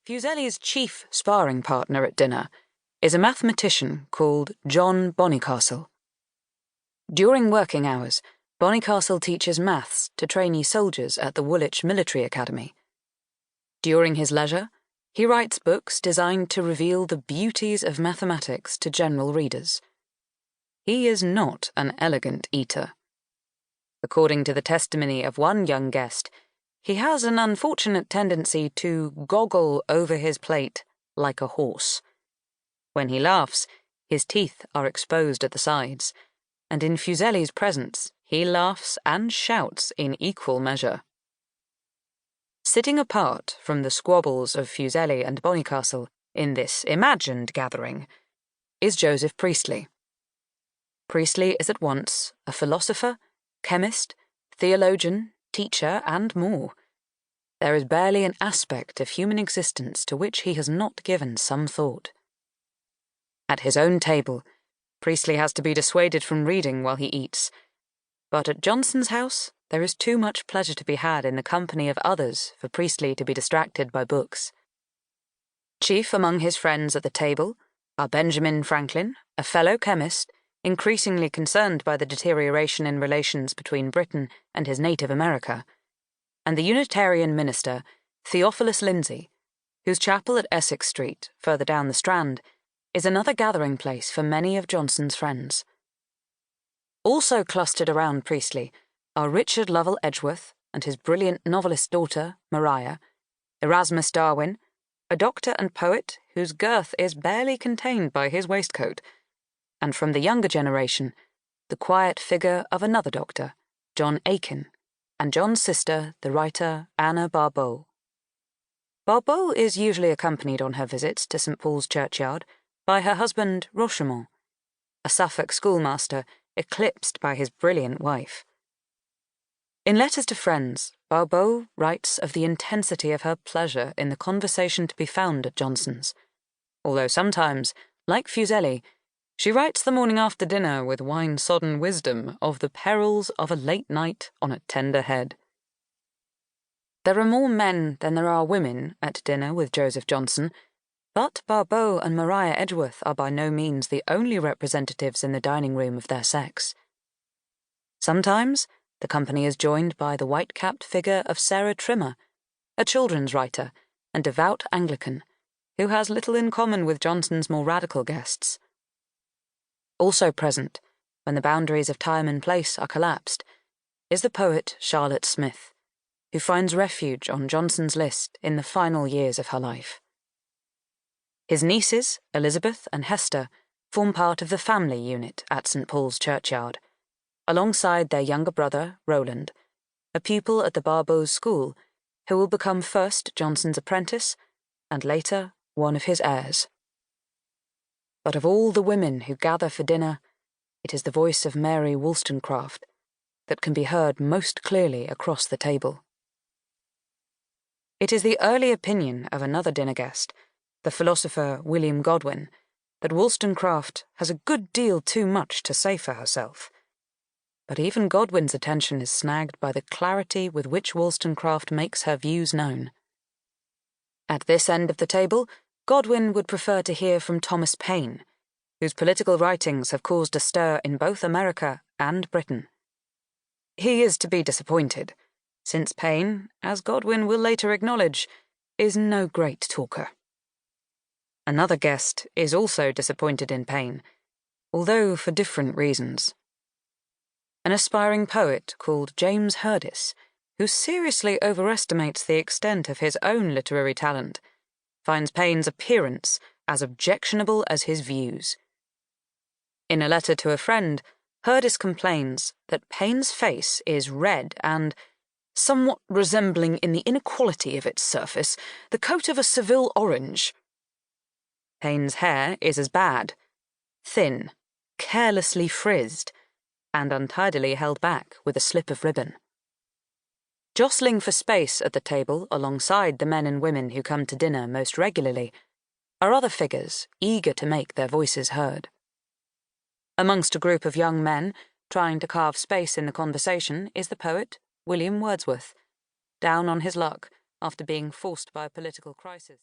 Fuseli's chief sparring partner at dinner is a mathematician called John Bonnycastle. During working hours, Bonnycastle teaches maths to trainee soldiers at the Woolwich Military Academy. During his leisure, he writes books designed to reveal the beauties of mathematics to general readers. He is not an elegant eater. According to the testimony of one young guest, he has an unfortunate tendency to goggle over his plate like a horse. When he laughs, his teeth are exposed at the sides, and in Fuseli's presence, he laughs and shouts in equal measure. Sitting apart from the squabbles of Fuseli and Bonnycastle in this imagined gathering is Joseph Priestley. Priestley is at once a philosopher, chemist, theologian, teacher, and more. There is barely an aspect of human existence to which he has not given some thought. At his own table, Priestley has to be dissuaded from reading while he eats, but at Johnson's house there is too much pleasure to be had in the company of others for Priestley to be distracted by books. Chief among his friends at the table are Benjamin Franklin, a fellow chemist, increasingly concerned by the deterioration in relations between Britain and his native America, and the Unitarian minister, Theophilus Lindsay, whose chapel at Essex Street, further down the Strand, is another gathering place for many of Johnson's friends. Also clustered around Priestley are Richard Lovell Edgeworth and his brilliant novelist daughter, Maria, Erasmus Darwin, a doctor and poet whose girth is barely contained by his waistcoat, and from the younger generation, the quiet figure of another doctor, John Aikin, and John's sister, the writer Anna Barbauld. Barbauld is usually accompanied on her visits to St. Paul's Churchyard by her husband Rochemont, a Suffolk schoolmaster eclipsed by his brilliant wife. In letters to friends, Barbauld writes of the intensity of her pleasure in the conversation to be found at Johnson's, although sometimes, like Fuseli, she writes the morning after dinner with wine-sodden wisdom of the perils of a late night on a tender head. There are more men than there are women at dinner with Joseph Johnson, but Barbauld and Maria Edgeworth are by no means the only representatives in the dining room of their sex. Sometimes the company is joined by the white-capped figure of Sarah Trimmer, a children's writer and devout Anglican, who has little in common with Johnson's more radical guests. Also present, when the boundaries of time and place are collapsed, is the poet Charlotte Smith, who finds refuge on Johnson's list in the final years of her life. His nieces, Elizabeth and Hester, form part of the family unit at St. Paul's Churchyard, alongside their younger brother, Roland, a pupil at the Barbauld School, who will become first Johnson's apprentice and later one of his heirs. But of all the women who gather for dinner, it is the voice of Mary Wollstonecraft that can be heard most clearly across the table. It is the early opinion of another dinner guest, the philosopher William Godwin, that Wollstonecraft has a good deal too much to say for herself. But even Godwin's attention is snagged by the clarity with which Wollstonecraft makes her views known. At this end of the table, Godwin would prefer to hear from Thomas Paine, whose political writings have caused a stir in both America and Britain. He is to be disappointed, since Paine, as Godwin will later acknowledge, is no great talker. Another guest is also disappointed in Paine, although for different reasons. An aspiring poet called James Hurdis, who seriously overestimates the extent of his own literary talent, finds Paine's appearance as objectionable as his views. In a letter to a friend, Hurdis complains that Paine's face is red and, somewhat resembling in the inequality of its surface, the coat of a Seville orange. Paine's hair is as bad, thin, carelessly frizzed, and untidily held back with a slip of ribbon. Jostling for space at the table alongside the men and women who come to dinner most regularly are other figures eager to make their voices heard. Amongst a group of young men trying to carve space in the conversation is the poet William Wordsworth, down on his luck after being forced by a political crisis.